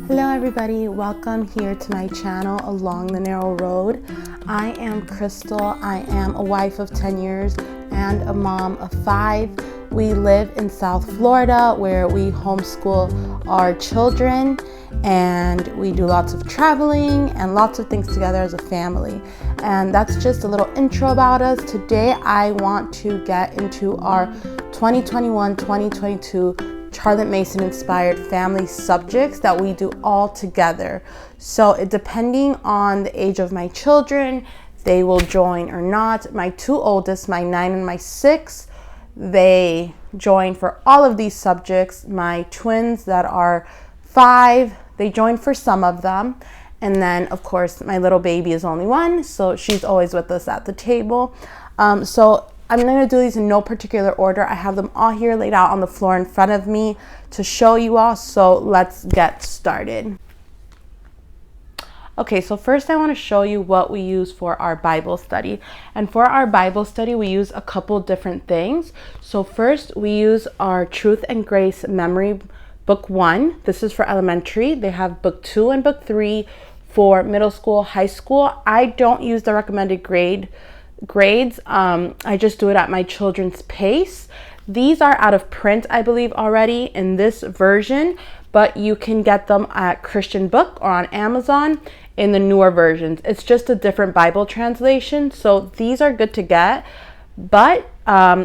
Hello everybody, welcome here to my channel Along the Narrow Road. I am Crystal. I am a wife of 10 years and a mom of 5. We live in South Florida where we homeschool our children, and we do lots of traveling and lots of things together as a family. And that's just a little intro about us. Today I want to get into our 2021-2022 Charlotte Mason inspired family subjects that we do all together. So depending on the age of my children, they will join or not. My 2 oldest, my 9 and my 6, they join for all of these subjects. My twins that are 5, they join for some of them. And then of course my little baby is only 1, so she's always with us at the table. So I'm going to do these in no particular order. I have them all here laid out on the floor in front of me to show you all. So let's get started. Okay, so first I want to show you what we use for our Bible study. And for our Bible study, we use a couple different things. So first we use our Truth and Grace Memory Book 1. This is for elementary. They have Book 2 and Book 3 for middle school, high school. I don't use the recommended grades. I just do it at my children's pace. These are out of print, I believe, already in this version, but you can get them at Christian Book or on Amazon in the newer versions. It's just a different Bible translation, so these are good to get, but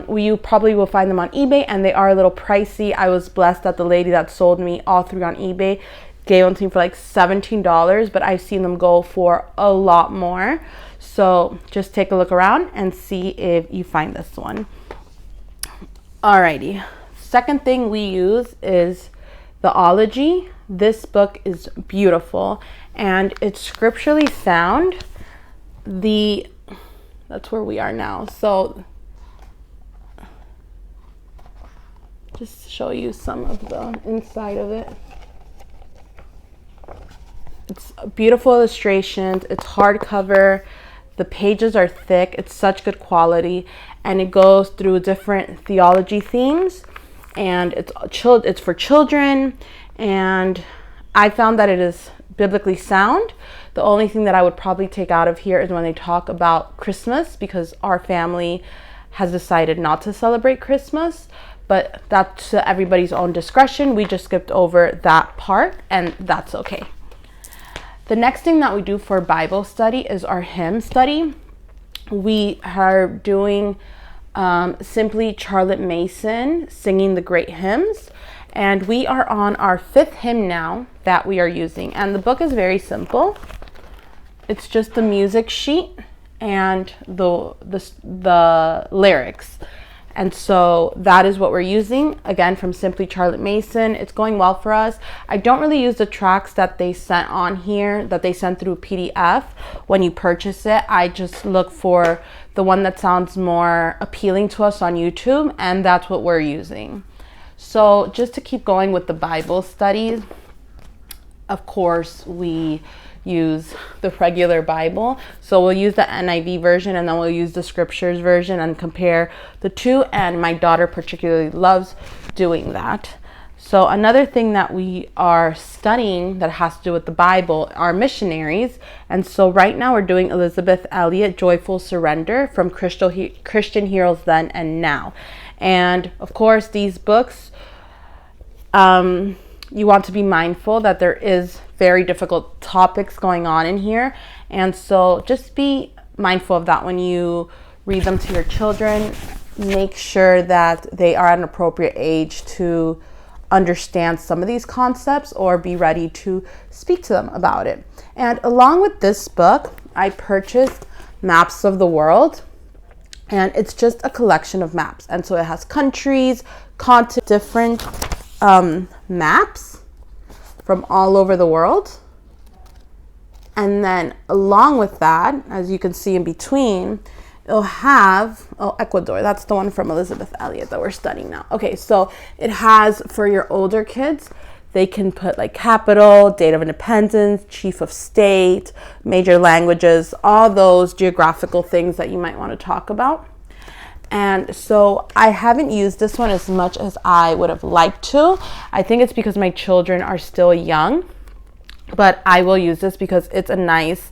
you probably will find them on eBay, and they are a little pricey. I was blessed that the lady that sold me all 3 on eBay gave them to me for like $17, but I've seen them go for a lot more. So just take a look around and see if you find this one. Alrighty, second thing we use is the Ology. This book is beautiful and it's scripturally sound. That's where we are now. So just show you some of the inside of it. It's beautiful illustrations. It's hardcover. The pages are thick. It's such good quality, and it goes through different theology themes, and it's for children, and I found that it is biblically sound. The only thing that I would probably take out of here is when they talk about Christmas, because our family has decided not to celebrate Christmas, but that's to everybody's own discretion. We just skipped over that part, and that's okay. The next thing that we do for Bible study is our hymn study. We are doing simply Charlotte Mason, singing the great hymns. And we are on our 5th hymn now that we are using. And the book is very simple. It's just the music sheet and the lyrics. And so that is what we're using, again, from Simply Charlotte Mason. It's going well for us. I don't really use the tracks that they sent on here, that they sent through PDF when you purchase it. I just look for the one that sounds more appealing to us on YouTube, and that's what we're using. So just to keep going with the Bible studies, of course, we use the regular Bible. So we'll use the NIV version, and then we'll use the scriptures version and compare the two, and my daughter particularly loves doing that. So another thing that we are studying that has to do with the Bible are missionaries, and so right now we're doing Elizabeth Elliot, Joyful Surrender, from Christian Heroes Then and Now. And of course these books, you want to be mindful that there is very difficult topics going on in here. And so just be mindful of that when you read them to your children. Make sure that they are at an appropriate age to understand some of these concepts, or be ready to speak to them about it. And along with this book, I purchased Maps of the World. And it's just a collection of maps. And so it has countries, continents, different maps from all over the world. And then along with that, as you can see in between, it'll have, Ecuador, that's the one from Elizabeth Elliot that we're studying now. Okay, so it has, for your older kids, they can put like capital, date of independence, chief of state, major languages, all those geographical things that you might want to talk about. And so I haven't used this one as much as I would have liked to. I think it's because my children are still young. but I will use this because it's a nice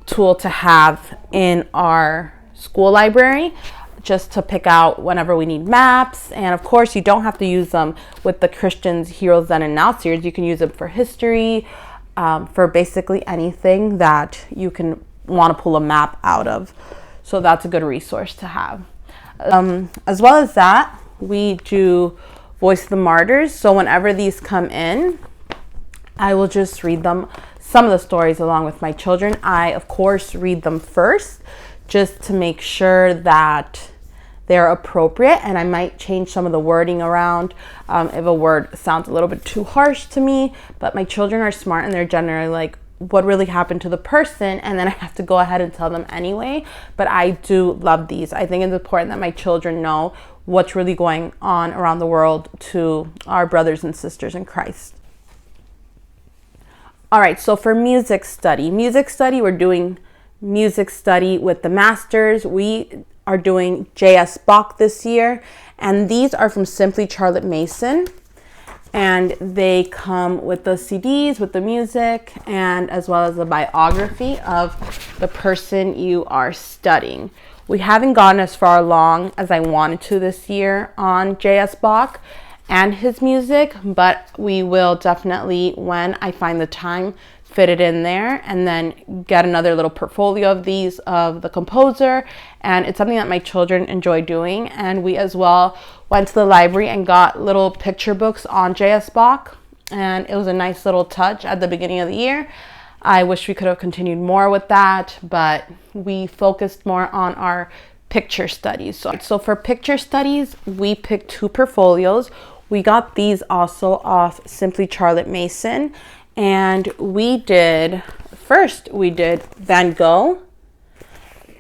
tool to have in our school library, just to pick out whenever we need maps. And of course, you don't have to use them with the Christians Heroes Then and Now series. You can use them for history, for basically anything that you can want to pull a map out of. So that's a good resource to have. As well as that, we do Voice of the Martyrs. So whenever these come in, I will just read them, some of the stories, along with my children. I, of course, read them first just to make sure that they're appropriate, and I might change some of the wording around if a word sounds a little bit too harsh to me. But my children are smart, and they're generally like, what really happened to the person? And then I have to go ahead and tell them anyway. But I do love these. I think it's important that my children know what's really going on around the world to our brothers and sisters in Christ. All right, so for music study, we're doing music study with the masters. We are doing J.S. Bach this year, and these are from Simply Charlotte Mason, and they come with the CDs with the music, and as well as the biography of the person you are studying. We haven't gone as far along as I wanted to this year on J.S. Bach and his music, but we will definitely, when I find the time, fit it in there, and then get another little portfolio of these of the composer. And it's something that my children enjoy doing. And we as well went to the library and got little picture books on J.S. Bach, and it was a nice little touch at the beginning of the year. I wish we could have continued more with that, but we focused more on our picture studies. So for picture studies, we picked 2 portfolios. We got these also off Simply Charlotte Mason, and we did Van Gogh,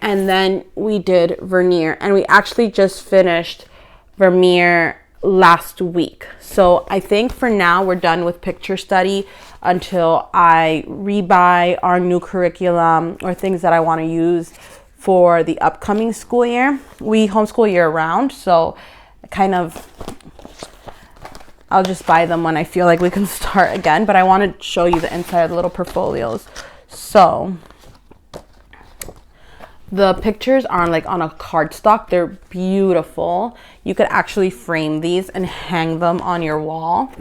and then we did Vermeer, and we actually just finished Vermeer last week. So I think for now we're done with picture study until I rebuy our new curriculum or things that I want to use for the upcoming school year. We homeschool year round, so I'll just buy them when I feel like we can start again, but I want to show you the inside of the little portfolios. So the pictures are on a cardstock. They're beautiful. You could actually frame these and hang them on your wall,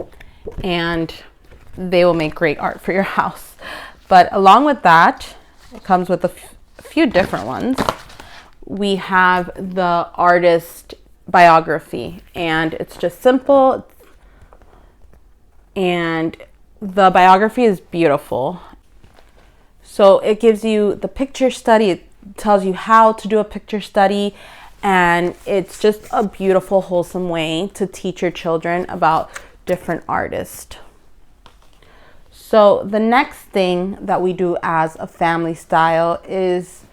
and they will make great art for your house. But along with that, it comes with a few different ones. We have the artist biography, and it's just simple, and the biography is beautiful. So it gives you the picture study. It tells you how to do a picture study, and it's just a beautiful, wholesome way to teach your children about different artists. So the next thing that we do as a family style is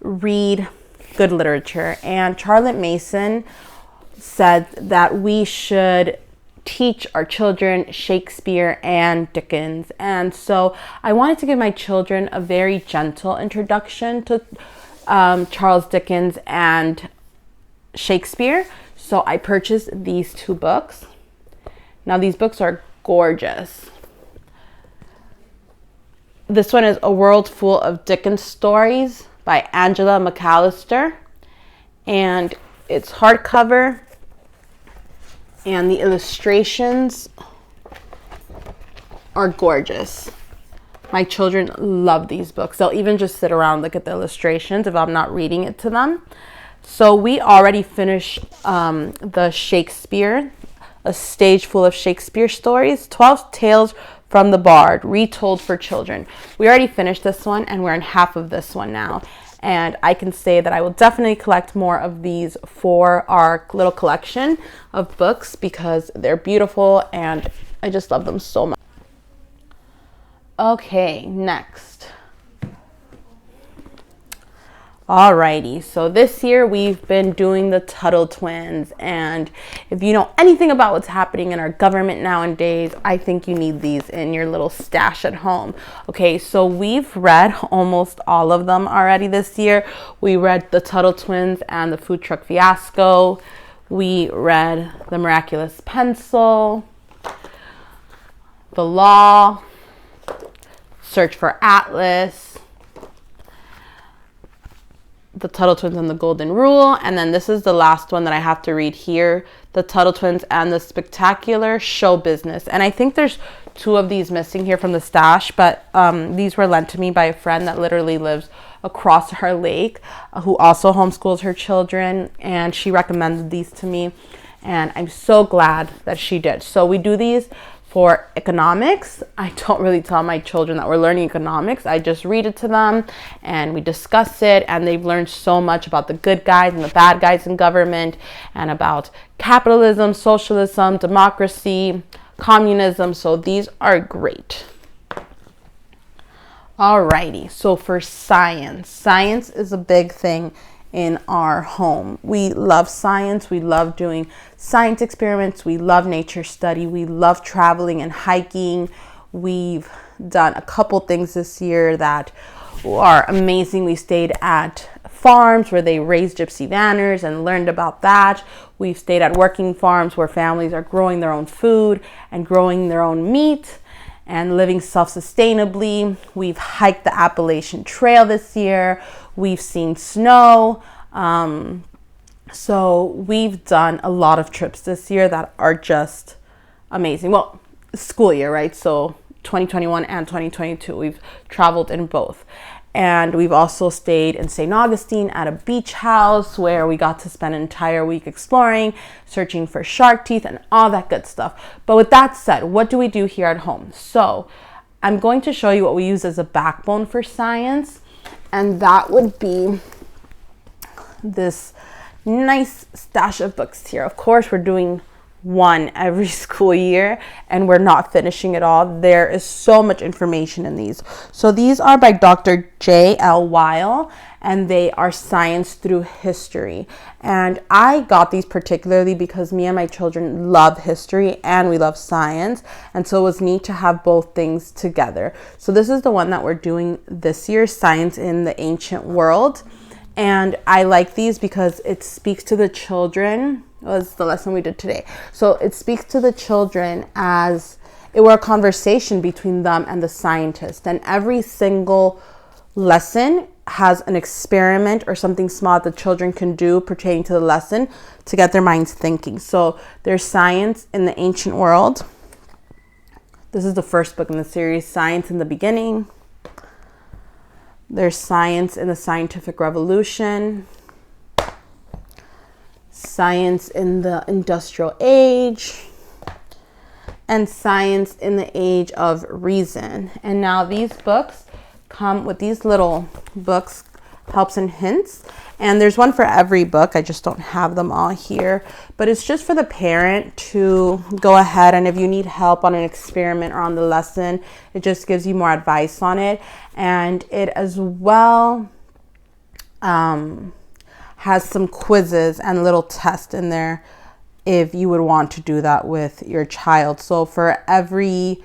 read good literature. And Charlotte Mason said that we should teach our children Shakespeare and Dickens. And so I wanted to give my children a very gentle introduction to Charles Dickens and Shakespeare. So I purchased these 2 books. Now these books are gorgeous. This one is A World Full of Dickens Stories by Angela McAllister, and it's hardcover, and the illustrations are gorgeous. My children love these books. They'll even just sit around, look at the illustrations if I'm not reading it to them. So we already finished the Shakespeare, A Stage Full of Shakespeare Stories, 12 Tales from the Bard, Retold for Children. We already finished this one, and we're in half of this one now. And I can say that I will definitely collect more of these for our little collection of books because they're beautiful and I just love them so much. Okay, next. Alrighty, so this year we've been doing the Tuttle Twins, and if you know anything about what's happening in our government nowadays, I think you need these in your little stash at home. Okay, so we've read almost all of them already this year. We read the Tuttle Twins and the Food Truck Fiasco. We read The Miraculous Pencil, The Law, Search for Atlas, The Tuttle Twins and the Golden Rule. And then this is the last one that I have to read here, The Tuttle Twins and the Spectacular Show Business. And I think there's 2 of these missing here from the stash, but these were lent to me by a friend that literally lives across our lake, who also homeschools her children, and she recommended these to me, and I'm so glad that she did. So we do these for economics. I don't really tell my children that we're learning economics. I just read it to them and we discuss it, and they've learned so much about the good guys and the bad guys in government, and about capitalism, socialism, democracy, communism. So these are great. Alrighty, so for science is a big thing in our home. We love science. We love doing science experiments. We love nature study. We love traveling and hiking. We've done a couple things this year that are amazing. We stayed at farms where they raise gypsy vanners and learned about that. We've stayed at working farms where families are growing their own food and growing their own meat and living self-sustainably. We've hiked the Appalachian Trail this year. We've seen snow. So we've done a lot of trips this year that are just amazing. Well, school year, right? So 2021 and 2022, we've traveled in both. And we've also stayed in St. Augustine at a beach house where we got to spend an entire week exploring, searching for shark teeth and all that good stuff. But with that said, what do we do here at home? So I'm going to show you what we use as a backbone for science. And that would be this nice stash of books here. Of course, we're doing one every school year and we're not finishing it all. There is so much information in these. So these are by Dr. J.L. Weil, and they are science through history. And I got these particularly because me and my children love history and we love science. And so it was neat to have both things together. So this is the one that we're doing this year, Science in the Ancient World. And I like these because it speaks to the children. Was the lesson we did today. So it speaks to the children as it were a conversation between them and the scientist. And every single lesson has an experiment or something small that the children can do pertaining to the lesson to get their minds thinking. So there's Science in the Ancient World. This is the first book in the series, Science in the Beginning. There's Science in the Scientific Revolution. Science in the Industrial Age, and Science in the Age of Reason. And now these books come with these little books, helps and hints. And there's one for every book. I just don't have them all here. But it's just for the parent to go ahead, and if you need help on an experiment or on the lesson, it just gives you more advice on it. And it as well has some quizzes and little tests in there if you would want to do that with your child. So for every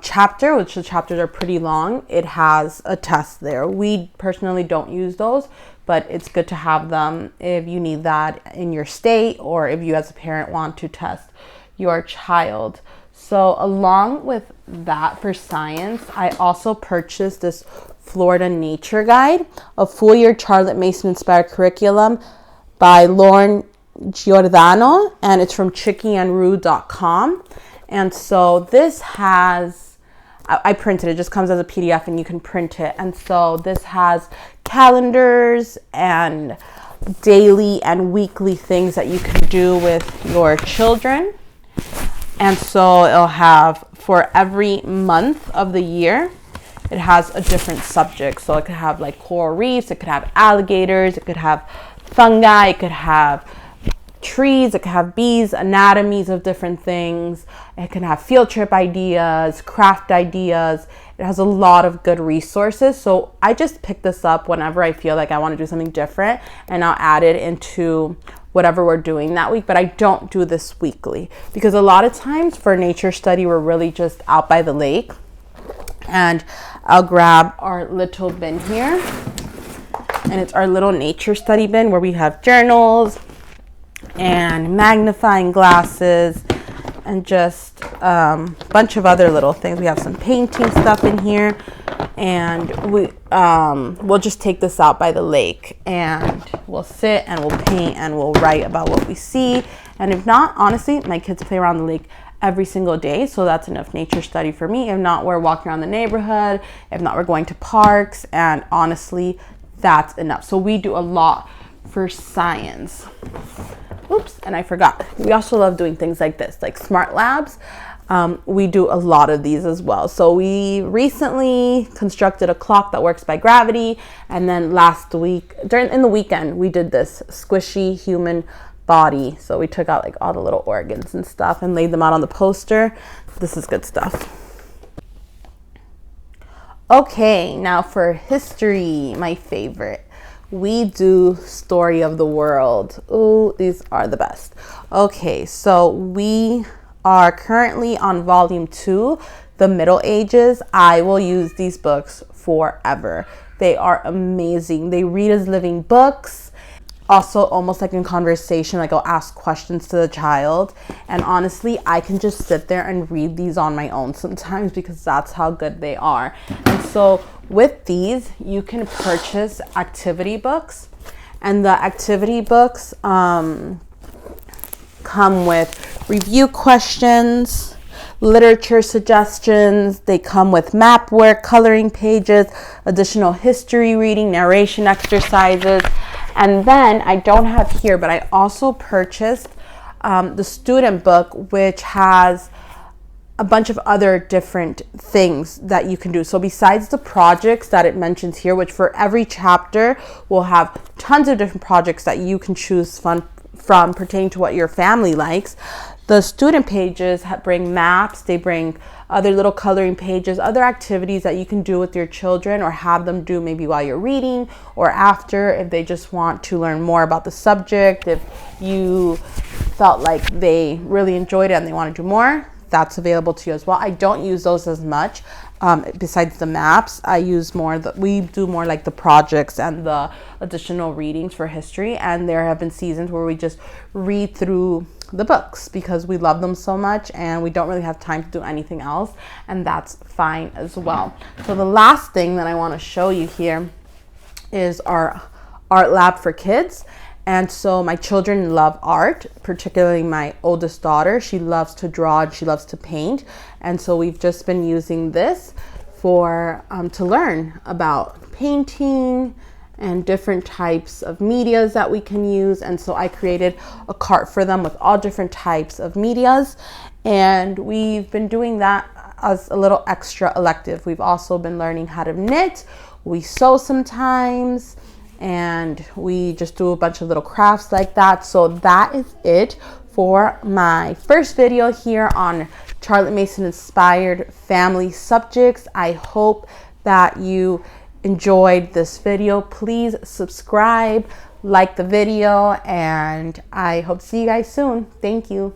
chapter, which the chapters are pretty long, it has a test there. We personally don't use those, but it's good to have them if you need that in your state or if you as a parent want to test your child. So along with that for science, I also purchased this Florida Nature Guide, a full-year Charlotte Mason-inspired curriculum by Lauren Giordano, and it's from chickyandroo.com. And so this has, I printed it, just comes as a PDF and you can print it. And so this has calendars and daily and weekly things that you can do with your children. And so it'll have for every month of the year, it has a different subject. So it could have like coral reefs, it could have alligators, it could have fungi, it could have trees, it could have bees, anatomies of different things. It can have field trip ideas, craft ideas. It has a lot of good resources. So I just pick this up whenever I feel like I want to do something different, and I'll add it into whatever we're doing that week. But I don't do this weekly because a lot of times for nature study, we're really just out by the lake. And I'll grab our little bin here, and it's our little nature study bin where we have journals and magnifying glasses and just a bunch of other little things. We have some painting stuff in here, and we'll just take this out by the lake, and we'll sit and we'll paint and we'll write about what we see. And if not, honestly, my kids play around the lake every single day, so that's enough nature study for me. If not, we're walking around the neighborhood. If not, we're going to parks, and honestly, that's enough. So we do a lot for science. Oops, and I forgot. We also love doing things like this, like smart labs. We do a lot of these as well. So we recently constructed a clock that works by gravity, and then last week, in the weekend, we did this squishy human body. So we took out like all the little organs and stuff and laid them out on the poster. This is good stuff. Okay, now for history, my favorite. We do story of the world. Ooh, these are the best. Okay, so we are currently on volume 2, the Middle Ages. I will use these books forever. They are amazing. They read as living books. Also, almost like in conversation, like I'll ask questions to the child. And honestly, I can just sit there and read these on my own sometimes because that's how good they are. And so with these, you can purchase activity books. And the activity books come with review questions, literature suggestions. They come with map work, coloring pages, additional history reading, narration exercises. And then I don't have here, but I also purchased the student book, which has a bunch of other different things that you can do. So besides the projects that it mentions here, which for every chapter will have tons of different projects that you can choose from pertaining to what your family likes, the student pages bring maps, they bring other little coloring pages, other activities that you can do with your children or have them do maybe while you're reading or after if they just want to learn more about the subject. If you felt like they really enjoyed it and they want to do more, that's available to you as well. I don't use those as much. Besides the maps, I use we do more like the projects and the additional readings for history. And there have been seasons where we just read through the books because we love them so much and we don't really have time to do anything else, and that's fine as well. So the last thing that I want to show you here is our art lab for kids. And so my children love art, particularly my oldest daughter. She loves to draw and she loves to paint. And so we've just been using this for to learn about painting and different types of medias that we can use. And so I created a cart for them with all different types of medias. And we've been doing that as a little extra elective. We've also been learning how to knit. We sew sometimes, and we just do a bunch of little crafts like that. So that is it for my first video here on Charlotte Mason inspired family subjects. I hope that you enjoyed this video. Please subscribe, like the video, and I hope to see you guys soon. Thank you.